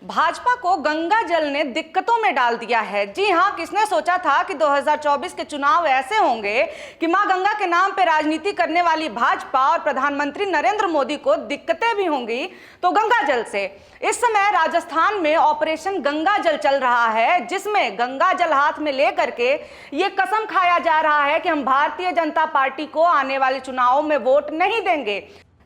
भाजपा को गंगा जल ने दिक्कतों में डाल दिया है। जी हां, किसने सोचा था कि 2024 के चुनाव ऐसे होंगे कि मां गंगा के नाम पे राजनीति करने वाली भाजपा और प्रधानमंत्री नरेंद्र मोदी को दिक्कतें भी होंगी तो गंगा जल से। इस समय राजस्थान में ऑपरेशन गंगा जल चल रहा है, जिसमें गंगा जल हाथ में लेकर के ये कसम खाया जा रहा है कि हम भारतीय जनता पार्टी को आने वाले चुनावों में वोट नहीं देंगे।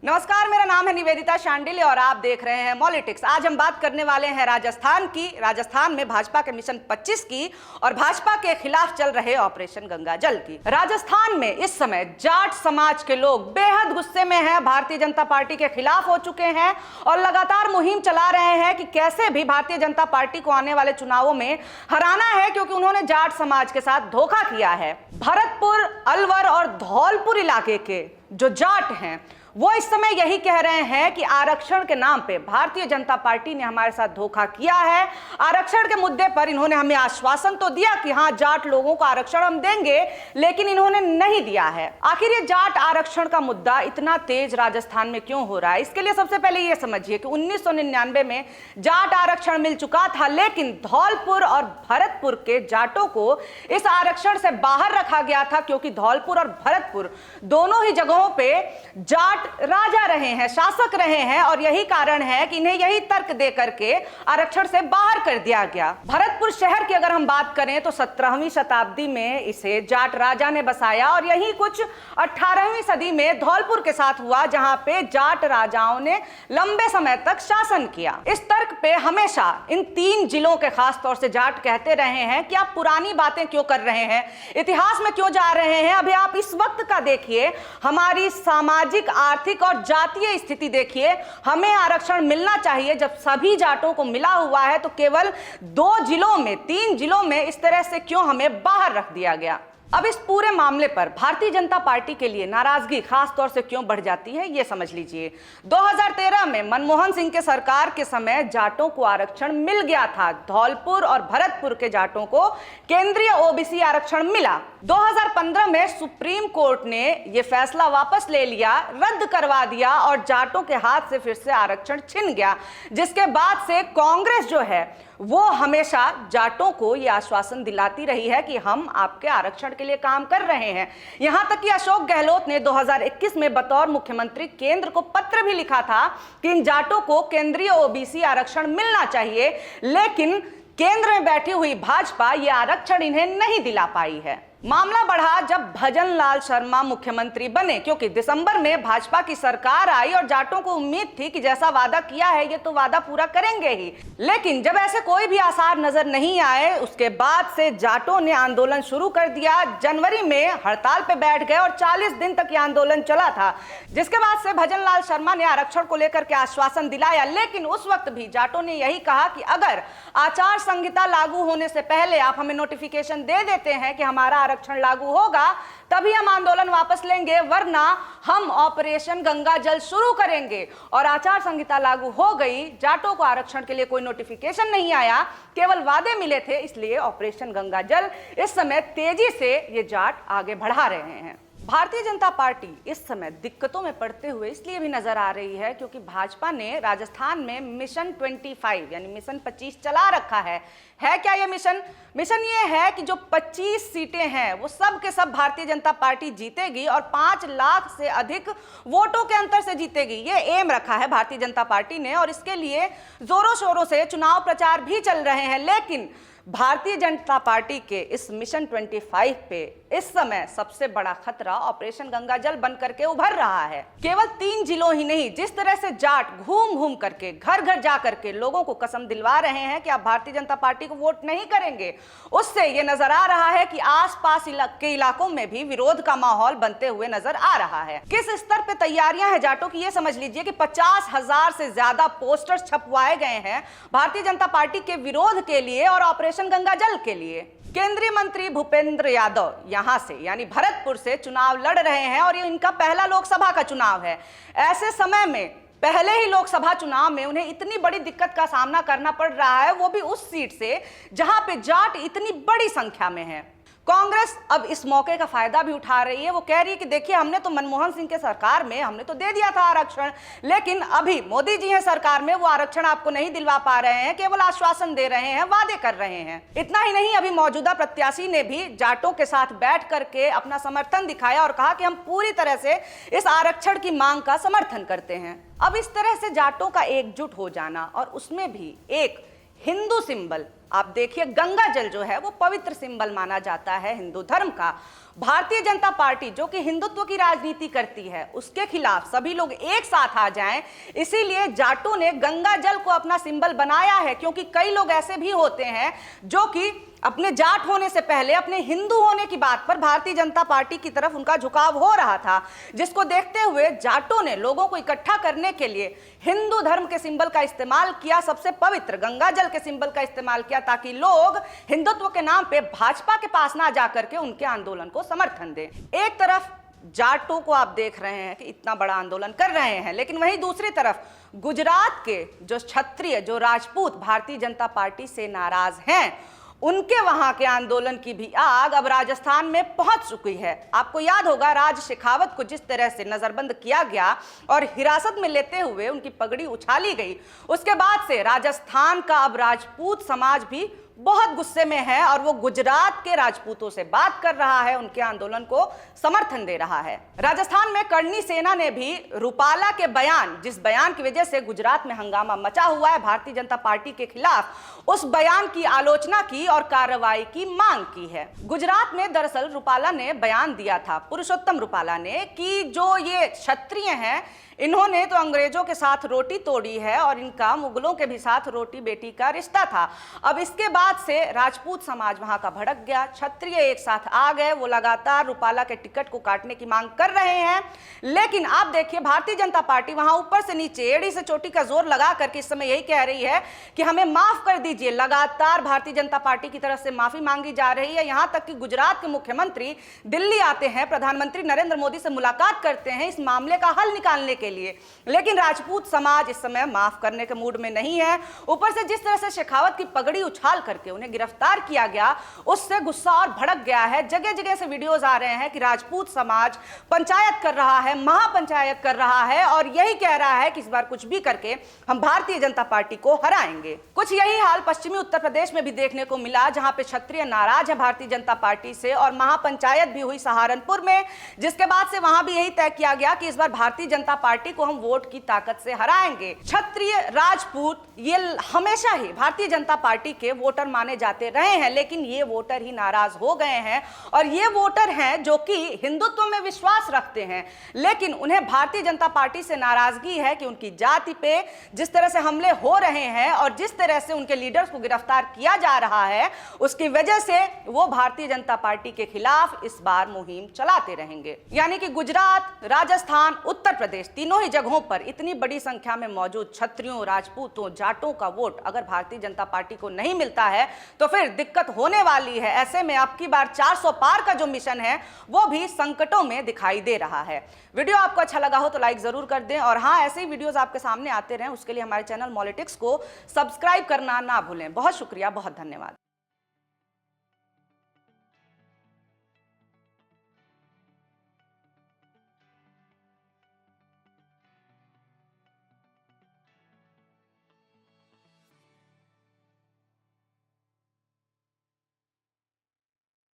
नमस्कार, मेरा नाम है निवेदिता शांडिल्य और आप देख रहे हैं मॉलिटिक्स। आज हम बात करने वाले हैं राजस्थान में भाजपा के मिशन 25 की और भाजपा के खिलाफ चल रहे ऑपरेशन गंगा जल की। राजस्थान में इस समय जाट समाज के लोग बेहद गुस्से में हैं, भारतीय जनता पार्टी के खिलाफ हो चुके हैं और लगातार मुहिम चला रहे हैं कि कैसे भी भारतीय जनता पार्टी को आने वाले चुनावों में हराना है, क्योंकि उन्होंने जाट समाज के साथ धोखा किया है। भरतपुर, अलवर और धौलपुर इलाके के जो जाट हैं वो इस समय यही कह रहे हैं कि आरक्षण के नाम पे भारतीय जनता पार्टी ने हमारे साथ धोखा किया है। आरक्षण के मुद्दे पर इन्होंने हमें आश्वासन तो दिया कि हाँ, जाट लोगों को आरक्षण हम देंगे, लेकिन इन्होंने नहीं दिया है। आखिर ये जाट आरक्षण का मुद्दा इतना तेज राजस्थान में क्यों हो रहा है? इसके लिए सबसे पहले ये समझिए कि 1999 में जाट आरक्षण मिल चुका था, लेकिन धौलपुर और भरतपुर के जाटों को इस आरक्षण से बाहर रखा गया था, क्योंकि धौलपुर और भरतपुर दोनों ही जगहों पे जाट राजा रहे हैं, शासक रहे हैं, और यही कारण है कि इन्हें यही तर्क दे करके आरक्षण से बाहर कर दिया गया। भरतपुर शहर की अगर हम बात करें तो 17वीं शताब्दी में इसे जाट राजा ने बसाया और यही कुछ 18वीं सदी में धौलपुर के साथ हुआ, जहां पे जाट राजाओं ने लंबे समय तक शासन किया। इस तर्क पे हमेशा इन 3 जिलों के खास तौर से जाट कहते रहे हैं कि आप पुरानी बातें क्यों कर रहे हैं, इतिहास में क्यों जा रहे हैं। अभी आप इस वक्त का देखिए, हमारी सामाजिक, आर्थिक और जातीय स्थिति देखिए। हमें आरक्षण मिलना चाहिए। जब सभी जाटों को मिला हुआ है तो केवल 3 जिलों में इस तरह से क्यों हमें बाहर रख दिया गया? अब इस पूरे मामले पर भारतीय जनता पार्टी के लिए नाराजगी खास तौर से क्यों बढ़ जाती है, ये समझ लीजिए। 2013 में मनमोहन सिंह के सरकार के समय जाटों को आरक्षण मिल गया था। धौलपुर और भरतपुर के जाटों को केंद्रीय ओबीसी आरक्षण मिला। 2015 में सुप्रीम कोर्ट ने यह फैसला वापस ले लिया, रद्द करवा दिया और जाटों के हाथ से फिर से आरक्षण छिन गया। जिसके बाद से कांग्रेस जो है वो हमेशा जाटों को यह आश्वासन दिलाती रही है कि हम आपके आरक्षण के लिए काम कर रहे हैं। यहां तक कि अशोक गहलोत ने 2021 में बतौर मुख्यमंत्री केंद्र को पत्र भी लिखा था कि इन जाटों को केंद्रीय ओबीसी आरक्षण मिलना चाहिए, लेकिन केंद्र में बैठी हुई भाजपा यह आरक्षण इन्हें नहीं दिला पाई है। मामला बढ़ा जब भजन लाल शर्मा मुख्यमंत्री बने, क्योंकि दिसंबर में भाजपा की सरकार आई और जाटों को उम्मीद थी कि जैसा वादा किया है ये तो वादा पूरा करेंगे ही। लेकिन जब ऐसे कोई भी आसार नजर नहीं आए, उसके बाद से जाटों ने आंदोलन शुरू कर दिया। जनवरी में हड़ताल पे बैठ गए और 40 दिन तक ये आंदोलन चला था, जिसके बाद से भजन लाल शर्मा ने आरक्षण को लेकर के आश्वासन दिलाया। लेकिन उस वक्त भी जाटों ने यही कहा कि अगर आचार संहिता लागू होने से पहले आप हमें नोटिफिकेशन दे देते हैं कि हमारा आरक्षण लागू होगा, तभी हम आंदोलन वापस लेंगे, वरना हम ऑपरेशन गंगा जल शुरू करेंगे। और आचार संहिता लागू हो गई, जाटों को आरक्षण के लिए कोई नोटिफिकेशन नहीं आया, केवल वादे मिले थे। इसलिए ऑपरेशन गंगा जल इस समय तेजी से ये जाट आगे बढ़ा रहे हैं। भारतीय जनता पार्टी इस समय दिक्कतों में पड़ते हुए इसलिए भी नजर आ रही है क्योंकि भाजपा ने राजस्थान में मिशन 25 यानी मिशन 25 चला रखा है। क्या ये मिशन ये है कि जो 25 सीटें हैं वो सब के सब भारतीय जनता पार्टी जीतेगी और 5 लाख से अधिक वोटों के अंतर से जीतेगी। ये एम रखा है भारतीय जनता पार्टी ने और इसके लिए जोरों शोरों से चुनाव प्रचार भी चल रहे हैं। लेकिन भारतीय जनता पार्टी के इस मिशन 25 पे इस समय सबसे बड़ा खतरा ऑपरेशन गंगा जल बन करके उभर रहा है। केवल 3 जिलों ही नहीं, जिस तरह से जाट घूम घूम करके घर घर जा करके लोगों को कसम दिलवा रहे हैं कि आप भारतीय जनता पार्टी को वोट नहीं करेंगे, उससे ये नजर आ रहा है कि आसपास के इलाकों में भी विरोध का माहौल बनते हुए नजर आ रहा है। किस स्तर पे तैयारियां हैं जाटों की, ये समझ लीजिए कि 50,000 से ज्यादा पोस्टर्स छपवाए गए हैं भारतीय जनता पार्टी के विरोध के लिए और ऑपरेशन गंगा जल के लिए। केंद्रीय मंत्री भूपेंद्र यादव यहां से यानी भरतपुर से चुनाव लड़ रहे हैं और ये इनका पहला लोकसभा का चुनाव है। ऐसे समय में पहले ही लोकसभा चुनाव में उन्हें इतनी बड़ी दिक्कत का सामना करना पड़ रहा है, वो भी उस सीट से जहां पे जाट इतनी बड़ी संख्या में है। कांग्रेस अब इस मौके का फायदा भी उठा रही है। वो कह रही है कि देखिए, हमने तो मनमोहन सिंह के सरकार में हमने तो दे दिया था आरक्षण, लेकिन अभी मोदी जी हैं सरकार में, वो आरक्षण आपको नहीं दिलवा पा रहे हैं, केवल आश्वासन दे रहे हैं, वादे कर रहे हैं। इतना ही नहीं, अभी मौजूदा प्रत्याशी ने भी जाटों के साथ बैठ करके अपना समर्थन दिखाया और कहा कि हम पूरी तरह से इस आरक्षण की मांग का समर्थन करते हैं। अब इस तरह से जाटों का एकजुट हो जाना, और उसमें भी एक हिंदू सिंबल, आप देखिए गंगा जल जो है वो पवित्र सिंबल माना जाता है हिंदू धर्म का। भारतीय जनता पार्टी जो कि हिंदुत्व की राजनीति करती है, उसके खिलाफ सभी लोग एक साथ आ जाएं, इसीलिए जाटों ने गंगा जल को अपना सिंबल बनाया है। क्योंकि कई लोग ऐसे भी होते हैं जो कि अपने जाट होने से पहले अपने हिंदू होने की बात पर भारतीय जनता पार्टी की तरफ उनका झुकाव हो रहा था, जिसको देखते हुए जाटों ने लोगों को इकट्ठा करने के लिए हिंदू धर्म के सिंबल का इस्तेमाल किया, सबसे पवित्र गंगा जल के सिंबल का इस्तेमाल किया, ताकि लोग हिंदुत्व के नाम पे भाजपा के पास ना जाकर के उनके आंदोलन को समर्थन दें। एक तरफ जाटों को आप देख रहे हैं कि इतना बड़ा आंदोलन कर रहे हैं, लेकिन वहीं दूसरी तरफ गुजरात के जो क्षत्रिय, जो राजपूत भारतीय जनता पार्टी से नाराज हैं, उनके वहां के आंदोलन की भी आग अब राजस्थान में पहुंच चुकी है। आपको याद होगा, राज शेखावत को जिस तरह से नजरबंद किया गया और हिरासत में लेते हुए उनकी पगड़ी उछाली गई, उसके बाद से राजस्थान का अब राजपूत समाज भी बहुत गुस्से में है और वो गुजरात के राजपूतों से बात कर रहा है, उनके आंदोलन को समर्थन दे रहा है। राजस्थान में करनी सेना ने भी रूपाला के बयान, जिस बयान की वजह से गुजरात में हंगामा मचा हुआ है भारतीय जनता पार्टी के खिलाफ, उस बयान की आलोचना की और कार्रवाई की मांग की है। गुजरात में दरअसल रूपाला ने बयान दिया था, पुरुषोत्तम रूपाला ने, कि जो ये क्षत्रिय हैं, इन्होंने तो अंग्रेजों के साथ रोटी तोड़ी है और इनका मुगलों के भी साथ रोटी बेटी का रिश्ता था। अब इसके बाद से राजपूत समाज वहां का भड़क गया, क्षत्रिय एक साथ आ गए, वो लगातार रूपाला के टिकट को काटने की मांग कर रहे हैं। लेकिन आप देखिए, भारतीय जनता पार्टी वहां ऊपर से नीचे, एड़ी से चोटी का जोर लगा करके इस समय यही कह रही है कि हमें माफ कर दीजिए। लगातार भारतीय जनता पार्टी की तरफ से माफी मांगी जा रही है। यहां तक कि गुजरात के मुख्यमंत्री दिल्ली आते हैं, प्रधानमंत्री नरेंद्र मोदी से मुलाकात करते हैं इस मामले का हल निकालने के लिए, लेकिन राजपूत समाज इस समय माफ करने के मूड में नहीं है। ऊपर से जिस तरह से शेखावत की पगड़ी उछाल करके उन्हें गिरफ्तार किया गया, उससे गुस्सा और भड़क गया है। जगह जगह से वीडियोस आ रहे हैं कि राजपूत समाज पंचायत कर रहा है, महापंचायत कर रहा है और यही कह रहा है कि इस बार कुछ भी करके हम भारतीय जनता पार्टी को हराएंगे। कुछ यही हाल पश्चिमी उत्तर प्रदेश में भी देखने को मिला, जहां पे क्षत्रिय नाराज है भारतीय जनता पार्टी से और महापंचायत भी हुई सहारनपुर में, जिसके बाद से वहां भी यही तय किया गया कि इस बार भारतीय जनता पार्टी को हम वोट की ताकत से हराएंगे। क्षत्रिय राजपूत ये हमेशा ही भारतीय जनता पार्टी के वोटर माने जाते रहे हैं, लेकिन ये वोटर ही नाराज हो गए हैं और ये वोटर हैं जो कि हिंदुत्व में विश्वास रखते हैं, लेकिन उन्हें भारतीय जनता पार्टी से नाराजगी है कि उनकी जाति पे जिस तरह से हमले हो रहे हैं और जिस तरह से उनके लीडर्स को गिरफ्तार किया जा रहा है, उसकी वजह से वो भारतीय जनता पार्टी के खिलाफ इस बार मुहिम चलाते रहेंगे। यानी कि गुजरात, राजस्थान, उत्तर प्रदेश, तीनों ही जगहों पर इतनी बड़ी संख्या में मौजूद क्षत्रियों, राजपूतों, जाटों का वोट अगर भारतीय जनता पार्टी को नहीं मिलता है तो फिर दिक्कत होने वाली है। ऐसे में अब की बार 400 पार का जो मिशन है वो भी संकटों में दिखाई दे रहा है। वीडियो आपको अच्छा लगा हो तो लाइक जरूर कर दें और हाँ, ऐसे ही वीडियोस आपके सामने आते रहें उसके लिए हमारे चैनल मॉलिटिक्स को सब्सक्राइब करना ना भूलें। बहुत शुक्रिया, बहुत धन्यवाद।